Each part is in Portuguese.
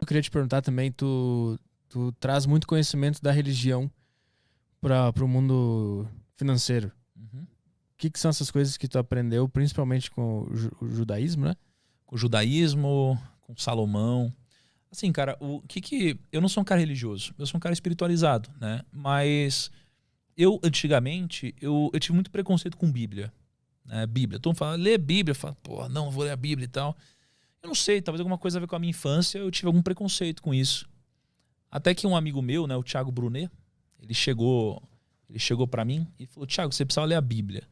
queria te perguntar também, tu traz muito conhecimento da religião para o mundo financeiro. Uhum. O que são essas coisas que tu aprendeu, principalmente com o judaísmo, né? Com o judaísmo, com Salomão. Assim, cara, eu não sou um cara religioso, eu sou um cara espiritualizado, né? Mas eu, antigamente, eu tive muito preconceito com Bíblia. Né? Bíblia. Todo mundo fala, lê Bíblia. Eu falo, pô, não, vou ler a Bíblia e tal. Eu não sei, talvez alguma coisa a ver com a minha infância, eu tive algum preconceito com isso. Até que um amigo meu, né, o Thiago Brunet, ele chegou para mim e falou, Thiago, você precisa ler a Bíblia.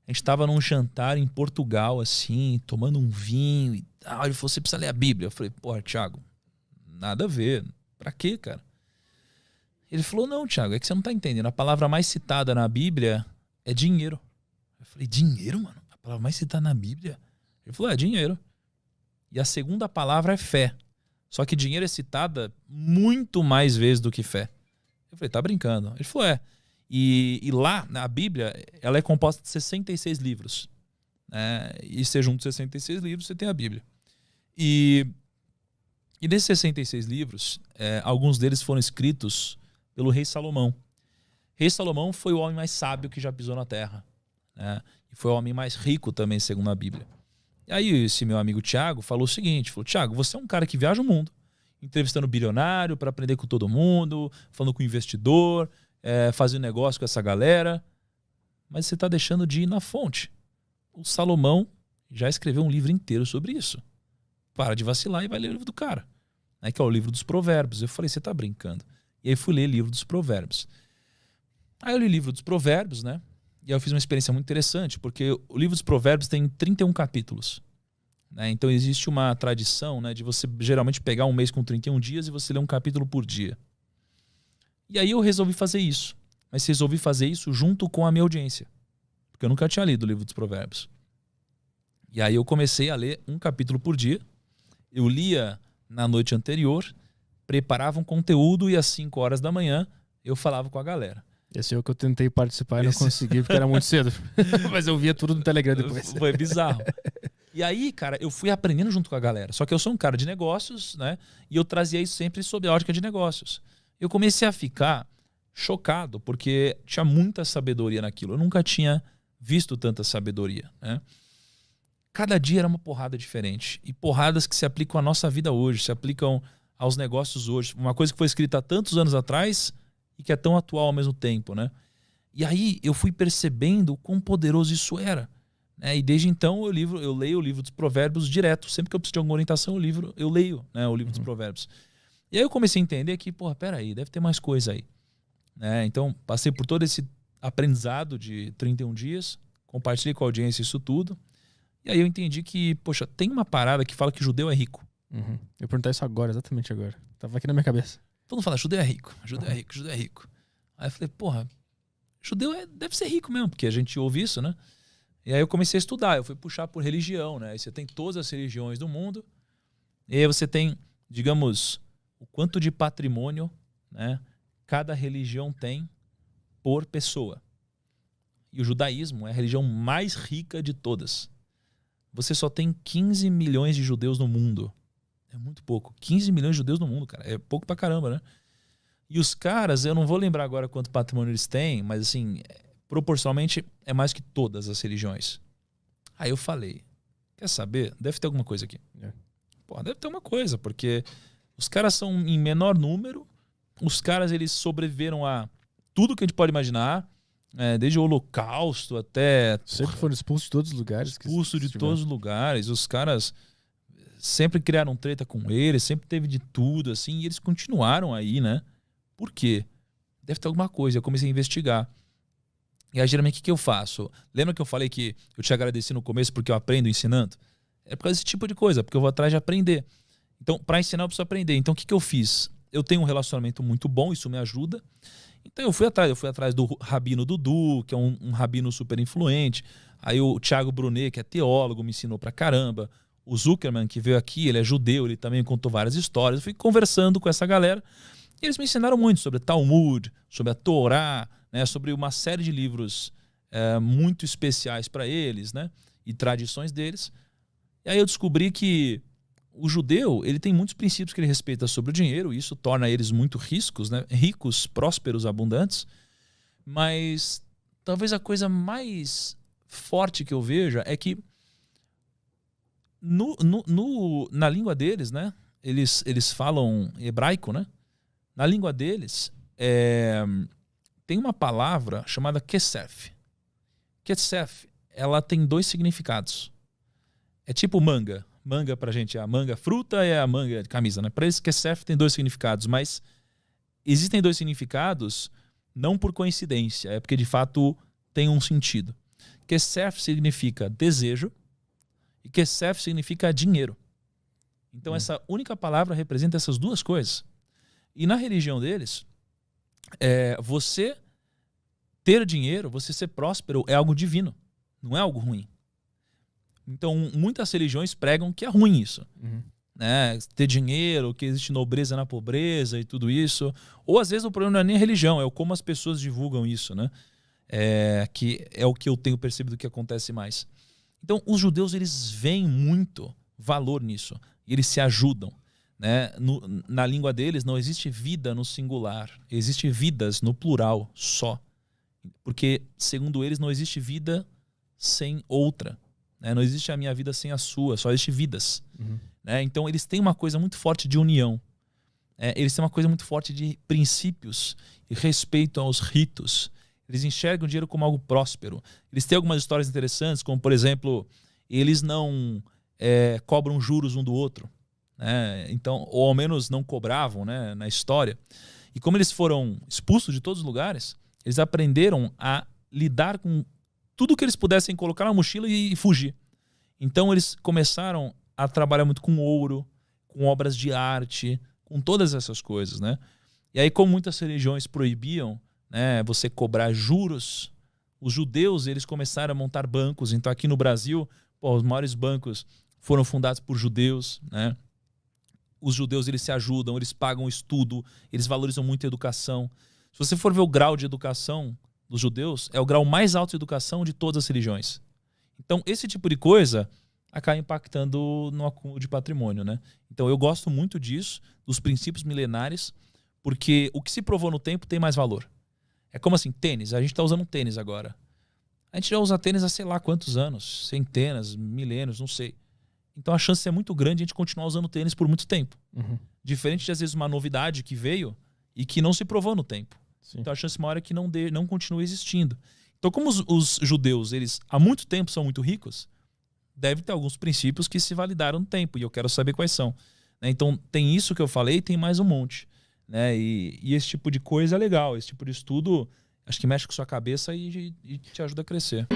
A gente tava num jantar em Portugal, assim, tomando um vinho e tal. Ele falou, você precisa ler a Bíblia. Eu falei, porra, Thiago, nada a ver. Pra quê, cara? Ele falou, não, Thiago, é que você não tá entendendo. A palavra mais citada na Bíblia é dinheiro. Eu falei, dinheiro, mano? A palavra mais citada na Bíblia? Ele falou, é dinheiro. E a segunda palavra é fé. Só que dinheiro é citada muito mais vezes do que fé. Eu falei, tá brincando? Ele falou, é. E lá, na Bíblia, ela é composta de 66 livros. Né? E você junta 66 livros, você tem a Bíblia. E desses 66 livros, alguns deles foram escritos pelo rei Salomão. Rei Salomão foi o homem mais sábio que já pisou na terra. Né? E foi o homem mais rico também, segundo a Bíblia. E aí esse meu amigo Thiago falou o seguinte, falou, Thiago, você é um cara que viaja o mundo, entrevistando bilionário para aprender com todo mundo, falando com investidor, fazendo negócio com essa galera, mas você está deixando de ir na fonte. O Salomão já escreveu um livro inteiro sobre isso. Para de vacilar e vai ler o livro do cara. Né, que é o livro dos Provérbios. Eu falei, você tá brincando. E aí fui ler o livro dos Provérbios. Aí eu li o livro dos Provérbios, né? E aí eu fiz uma experiência muito interessante, porque o livro dos Provérbios tem 31 capítulos. Né? Então existe uma tradição, né, de você geralmente pegar um mês com 31 dias e você ler um capítulo por dia. E aí eu resolvi fazer isso. Mas resolvi fazer isso junto com a minha audiência. Porque eu nunca tinha lido o livro dos Provérbios. E aí eu comecei a ler um capítulo por dia. Eu lia na noite anterior, preparava um conteúdo e às 5 horas da manhã eu falava com a galera. Esse é o que eu tentei participar e não consegui, porque era muito cedo. Mas eu via tudo no Telegram depois. Foi bizarro. E aí, cara, eu fui aprendendo junto com a galera. Só que eu sou um cara de negócios, né? E eu trazia isso sempre sob a ótica de negócios. Eu comecei a ficar chocado, porque tinha muita sabedoria naquilo. Eu nunca tinha visto tanta sabedoria, né? Cada dia era uma porrada diferente. E porradas que se aplicam à nossa vida hoje, se aplicam aos negócios hoje. Uma coisa que foi escrita há tantos anos atrás e que é tão atual ao mesmo tempo, né? E aí eu fui percebendo o quão poderoso isso era. Né? E desde então eu leio o livro dos Provérbios direto. Sempre que eu preciso de alguma orientação, eu leio, né, o livro dos Provérbios. E aí eu comecei a entender que, porra, peraí, deve ter mais coisa aí. Né? Então passei por todo esse aprendizado de 31 dias, compartilhei com a audiência isso tudo. E aí eu entendi que, poxa, tem uma parada que fala que judeu é rico. Uhum. Eu perguntei isso agora, exatamente agora. Tava aqui na minha cabeça. Todo mundo fala, judeu é rico, judeu é rico, judeu é rico. Aí eu falei, porra, judeu deve ser rico mesmo, porque a gente ouve isso, né? E aí eu comecei a estudar, eu fui puxar por religião, né? Aí você tem todas as religiões do mundo, e aí você tem, digamos, o quanto de patrimônio, né, cada religião tem por pessoa. E o judaísmo é a religião mais rica de todas. Você só tem 15 milhões de judeus no mundo. É muito pouco. 15 milhões de judeus no mundo, cara. É pouco pra caramba, né? E os caras, eu não vou lembrar agora quanto patrimônio eles têm, mas assim, proporcionalmente é mais que todas as religiões. Aí eu falei, quer saber? Deve ter alguma coisa aqui. Pô, deve ter uma coisa, porque os caras são em menor número, os caras eles sobreviveram a tudo que a gente pode imaginar, desde o Holocausto até... Sempre foram expulsos de todos os lugares. Expulsos de todos os lugares. Os caras sempre criaram treta com eles, sempre teve de tudo, assim, e eles continuaram aí, né? Por quê? Deve ter alguma coisa. Eu comecei a investigar. E aí, geralmente, o que eu faço? Lembra que eu falei que eu te agradeci no começo porque eu aprendo ensinando? É por causa desse tipo de coisa, porque eu vou atrás de aprender. Então, para ensinar, eu preciso aprender. Então, o que eu fiz? Eu tenho um relacionamento muito bom, isso me ajuda. Então eu fui atrás do Rabino Dudu, que é um rabino super influente. Aí o Thiago Brunet, que é teólogo, me ensinou pra caramba. O Zuckerman, que veio aqui, ele é judeu, ele também contou várias histórias. Eu fui conversando com essa galera e eles me ensinaram muito sobre Talmud, sobre a Torá, né, sobre uma série de livros muito especiais para eles, né, e tradições deles. E aí eu descobri que o judeu, ele tem muitos princípios que ele respeita sobre o dinheiro, e isso torna eles muito ricos, né? Ricos, prósperos, abundantes. Mas talvez a coisa mais forte que eu veja é que na língua deles, né? Eles falam hebraico, né? Na língua deles, tem uma palavra chamada kesef. Kesef, ela tem 2 significados. É tipo manga. Manga pra gente é a manga fruta e a manga de camisa, né? Para eles, kesef tem 2 significados, mas existem 2 significados não por coincidência, é porque de fato tem um sentido. Kesef significa desejo e kesef significa dinheiro. Então essa única palavra representa essas 2 coisas. E na religião deles, você ter dinheiro, você ser próspero é algo divino, não é algo ruim. Então muitas religiões pregam que é ruim isso. Né? Ter dinheiro, que existe nobreza na pobreza e tudo isso. Ou às vezes o problema não é nem a religião, é como as pessoas divulgam isso, né? Que é o que eu tenho percebido que acontece mais. Então os judeus, eles veem muito valor nisso. E eles se ajudam. Né? Na língua deles não existe vida no singular, existe vidas no plural só. Porque, segundo eles, não existe vida sem outra. Né? Não existe a minha vida sem a sua, só existe vidas. Né? Então eles têm uma coisa muito forte de união. Eles têm uma coisa muito forte de princípios e respeito aos ritos. Eles enxergam o dinheiro como algo próspero. Eles têm algumas histórias interessantes, como, por exemplo, eles não cobram juros um do outro. Né? Então, ou ao menos não cobravam, né, na história. E como eles foram expulsos de todos os lugares, eles aprenderam a lidar com tudo que eles pudessem colocar na mochila e fugir. Então eles começaram a trabalhar muito com ouro, com obras de arte, com todas essas coisas, né? E aí, como muitas religiões proibiam, né, você cobrar juros, os judeus, eles começaram a montar bancos. Então aqui no Brasil, os maiores bancos foram fundados por judeus, né? Os judeus, eles se ajudam, eles pagam estudo, eles valorizam muito a educação. Se você for ver o grau de educação dos judeus, é o grau mais alto de educação de todas as religiões. Então, esse tipo de coisa acaba impactando no acúmulo de patrimônio, né? Então, eu gosto muito disso, dos princípios milenares, porque o que se provou no tempo tem mais valor. É como assim, tênis. A gente está usando tênis agora. A gente já usa tênis há sei lá quantos anos, centenas, milênios, não sei. Então a chance é muito grande de a gente continuar usando tênis por muito tempo. Diferente de, às vezes, uma novidade que veio e que não se provou no tempo. Sim. Então a chance maior é que não continue existindo. Então, como os judeus, eles há muito tempo são muito ricos, deve ter alguns princípios que se validaram no tempo, e eu quero saber quais são. Né? Então tem isso que eu falei e tem mais um monte. Né? E esse tipo de coisa é legal, esse tipo de estudo acho que mexe com sua cabeça e te ajuda a crescer.